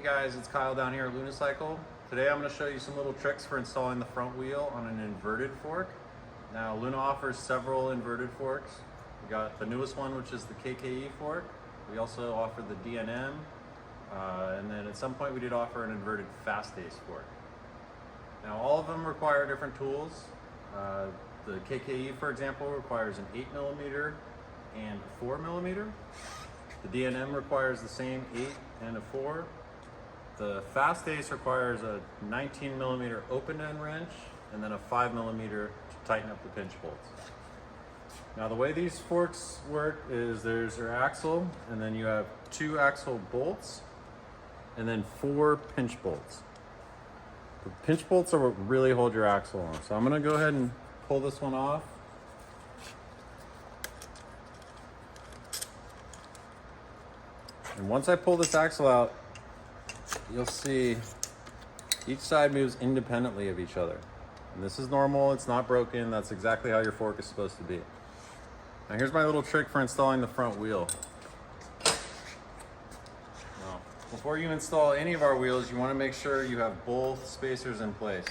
guys, it's Kyle down here at Unicycle. Today I'm going to show you some little tricks for installing the front wheel on an inverted fork. Now Luna offers several inverted forks. We got the newest one, which is the KKE fork. We also offer the DNM, and then at some point we did offer an inverted fast ace fork. Now all of them require different tools. The KKE, for example, requires an 8mm and a 4mm. The DNM requires the same 8 and a 4. The fast ace requires a 19mm open end wrench and then a 5mm to tighten up the pinch bolts. Now the way these forks work is there's your axle, and then you have 2 axle bolts and then 4 pinch bolts. The pinch bolts are what really hold your axle on. So I'm going to go ahead and pull this one off. And once I pull this axle out, you'll see each side moves independently of each other. And this is normal, it's not broken, that's exactly how your fork is supposed to be. Now here's my little trick for installing the front wheel. Now, before you install any of our wheels, you want to make sure you have both spacers in place.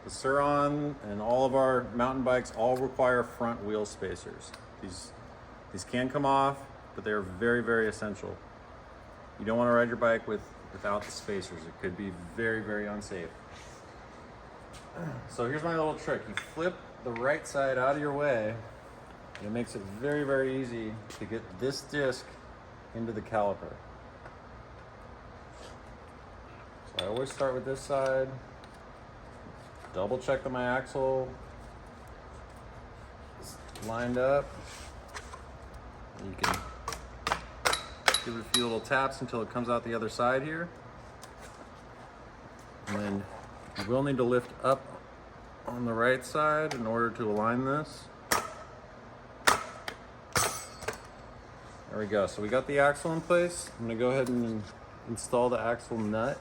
The Sur-On and all of our mountain bikes all require front wheel spacers. These can come off, but they're very, very essential. You don't want to ride your bike without the spacers. It could be very, very unsafe. So here's my little trick. You flip the right side out of your way. It makes it very, very easy to get this disc into the caliper. So I always start with this side. Double check that my axle is lined up. You can give it a few little taps until it comes out the other side here. And then you will need to lift up on the right side in order to align this. There we go. So we got the axle in place. I'm going to go ahead and install the axle nut.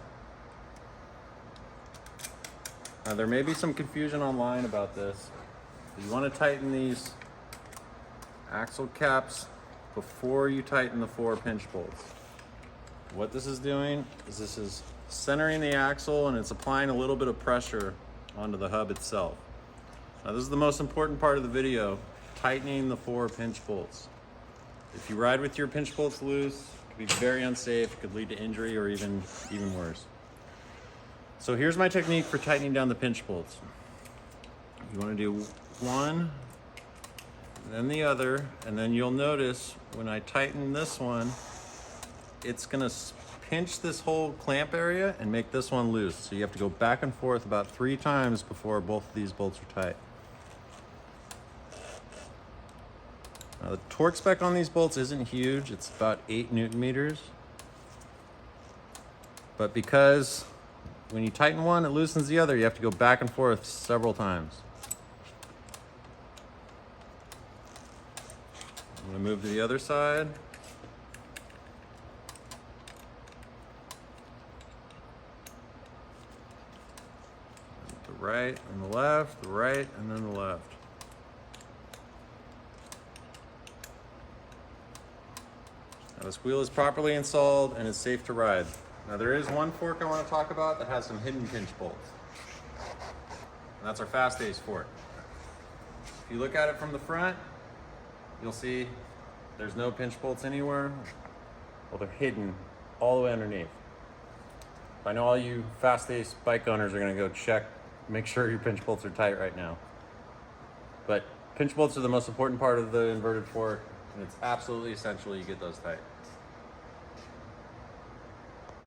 Now there may be some confusion online about this. You want to tighten these axle caps before you tighten the 4 pinch bolts. What this is doing is this is centering the axle, and it's applying a little bit of pressure onto the hub itself. Now this is the most important part of the video, tightening the 4 pinch bolts. If you ride with your pinch bolts loose, it could be very unsafe, it could lead to injury or even worse. So here's my technique for tightening down the pinch bolts. You want to do one, then the other, and then you'll notice when I tighten this one, it's gonna pinch this whole clamp area and make this one loose. So you have to go back and forth about 3 times before both of these bolts are tight. Now the torque spec on these bolts isn't huge, it's about 8 Newton meters. But because when you tighten one, it loosens the other, you have to go back and forth several times. I'm going to move to the other side. The right and the left, the right and then the left. Now this wheel is properly installed and it's safe to ride. Now there is one fork I want to talk about that has some hidden pinch bolts. And that's our fast ace fork. If you look at it from the front, you'll see there's no pinch bolts anywhere. Well, they're hidden all the way underneath. I know all you fast ace bike owners are gonna go check, make sure your pinch bolts are tight right now. But pinch bolts are the most important part of the inverted fork, and it's absolutely essential you get those tight.